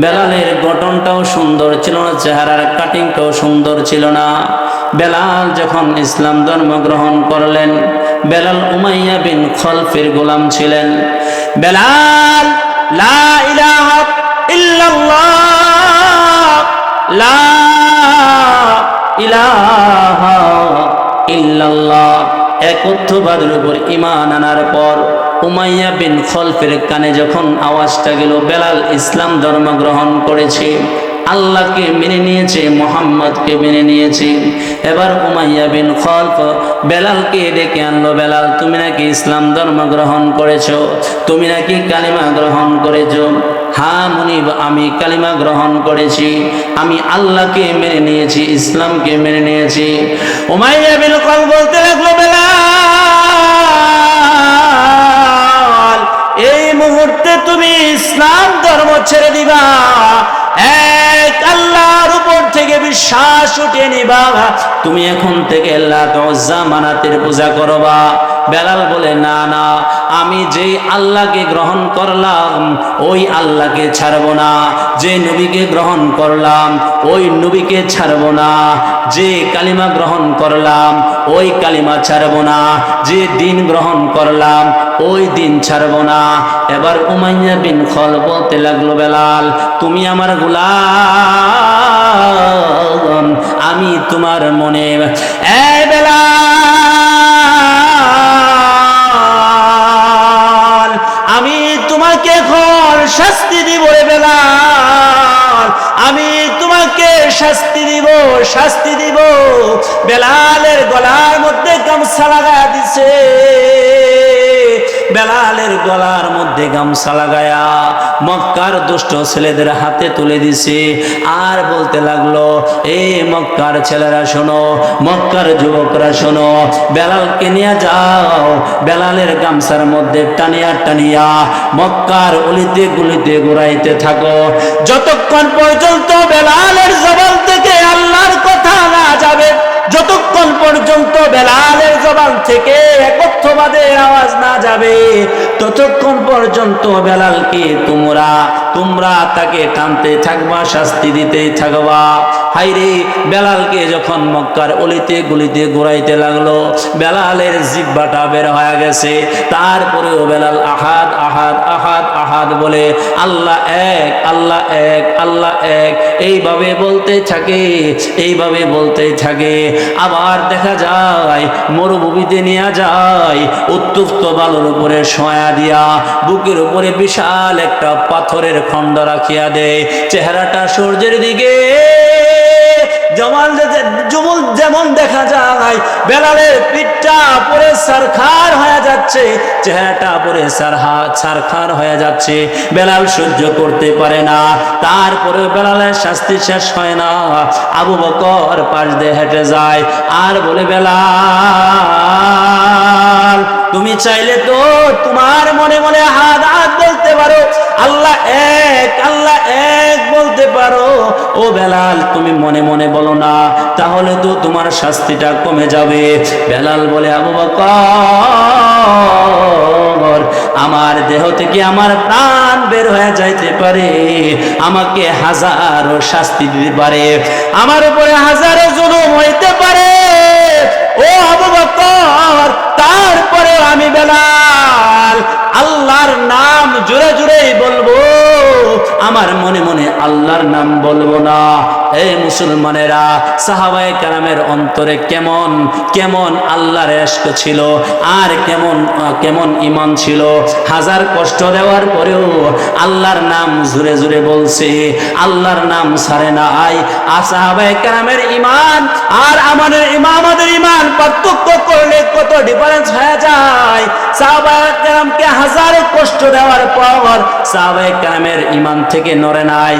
বেলালের গঠনটাও সুন্দর ছিল না, চেহারার কাটিংটাও সুন্দর ছিল না। বেলাল যখন ইসলাম ধর্ম গ্রহণ করলেন, বেলাল উমাইয়া বিন খলফের গোলাম ছিলেন। বেলাল লা ইলাহা ইল্লাল্লাহ, লা ইলাহা ইল্লাল্লাহ একত্ববাদের উপর ঈমান আনার পর উমাইয়া বিন খলফের কানে যখন আওয়াজটা গেল বেলাল ইসলাম ধর্ম গ্রহণ করেছে, আল্লাহকে মেনে নিয়েছে, মুহাম্মদকে মেনে নিয়েছে। এবার উমাইয়া বিন খলফ বেলালকে ডেকে আনলো, বেলাল তুমি নাকি ইসলাম ধর্ম গ্রহণ করেছো, তুমি নাকি কালিমা গ্রহণ করেছো? হ্যাঁ মুনিব, আমি কালিমা গ্রহণ করেছি, আমি আল্লাহকে মেনে নিয়েছি, ইসলামকে মেনে নিয়েছি। উমাইয়া বিন খলফ বলতে লাগলো, বেলাল এই মুহূর্তে তুমি ইসলাম ধর্ম ছেড়ে দিবা, এক আল্লাহর উপর থেকে বিশ্বাস উঠিয়ে নিবা, তুমি এখন থেকে লাত উজ্জা মানাতের পূজা করবা। বেলাল বলে না না, আমি যে আল্লাহকে গ্রহণ করলাম ওই আল্লাহকে ছাড়বো না, যে নবীকে গ্রহণ করলাম ওই নবীকে ছাড়বো না, যে কালিমা গ্রহণ করলাম ওই কালিমা ছাড়বো না, যে দিন গ্রহণ করলাম ওই দিন ছাড়বো না। এবার উমাইয়া বিন খলফ বলতে লাগলো, বেলাল তুমি আমার গোলাম, আমি তোমার মনে বেলাল আমি তোমাকে এখন শাস্তি দিব রে বেলাল, আমি তোমাকে শাস্তি দিব। বেলালের গলার মধ্যে গামছা লাগায়া দিছে, বেলালের গলার মধ্যে গামছা লাগায়া মক্কার দুষ্ট ছেলেদের হাতে তুলে দিছে। আর বলতে লাগলো, এই মক্কার ছেলেরা শোনো, মক্কার যুবকরা শোনো, বেলালকে নিয়ে যাও, বেলালের গামছার মধ্যে টানিয়া টানিয়া মক্কার অলিতে গলিতে ঘুরাইতে থাকো, যতক্ষণ পর্যন্ত বেলালের জবান থেকে আল্লাহর কথা না যাবে, যতক্ষণ পর্যন্ত বেলালের জবান থেকে একত্ববাদের আওয়াজ না যাবে, ততক্ষণ পর্যন্ত বেলালকে তোমরা তাকে টানতে থাকবা, শাস্তি দিতেই থাকবা। হাইরে বেলালকে যখন মক্কার অলিতে গলিতে ঘুরাইতে লাগলো, বেলালের জিহ্বাটা বের হয়ে গেছে, তারপরেও বেলাল আহাদ আহাদ আহাদ আহাদ বলে আল্লাহ এক আল্লাহ এক আল্লাহ এক এইভাবে বলতে থাকে। আবার দেখা যায় মরুভূমিতে নিয়ে যায়, উত্তপ্ত বালুর উপরে শোয়া দিয়া বুকের উপরে বিশাল একটা পাথরের খণ্ড রাখিয়া দেয়, চেহারাটা সূর্যের দিকে যেমন দেখা যায়, বেলালের পিঠটা পরে সারখার হয়ে যাচ্ছে, চেহারাটা পরে সারখার হয়ে যাচ্ছে, বেলাল সহ্য করতে পারে না। তারপরে বেলালের শাস্তি শেষ হয় না, আবু বকর পাশ দিয়ে হেঁটে যায় আর বলে, বেলাল তুমি চাইলে তো তোমার মনে মনে হাত বলতে পারো, আল্লাহ এক বলতে পারো। ও বেলাল তুমি মনে মনে বলো না, তাহলে তো তোমার শাস্তিটা কমে যাবে। বেলাল বলে, আবু বকর আমার দেহ থেকে আমার প্রাণ বের হয়ে যাইতে পারে, আমাকে হাজারো শাস্তি দিতে পারে, আমার উপরে হাজারো জুলুম হইতে পারে, ও আবু বকর তারপরে আমি বেলাল আল্লাহর নাম জোরে জোরেই বলবো, আমার মনে মনে আল্লাহর নাম বলবো না। এই মুসলমানেরা, সাহাবায়ে কেরামের অন্তরে কেমন আল্লাহর ইশক ছিল আর কেমন ঈমান ছিল, হাজার কষ্ট দেওয়ার পরেও আল্লাহর নাম জোরে জোরে বলছে, আল্লাহর নাম ছাড়ে নাই। আর সাহাবায়ে কেরামের ঈমান আর আমাদের ঈমান পার্থক্য করলে কত ডিফারেন্স হয়ে যায়। সাহাবায়ে কেরামকে হাজারো কষ্ট দেওয়ার পর সাহাবায়ে কেরামের ঈমান থেকে নড়ে নাই।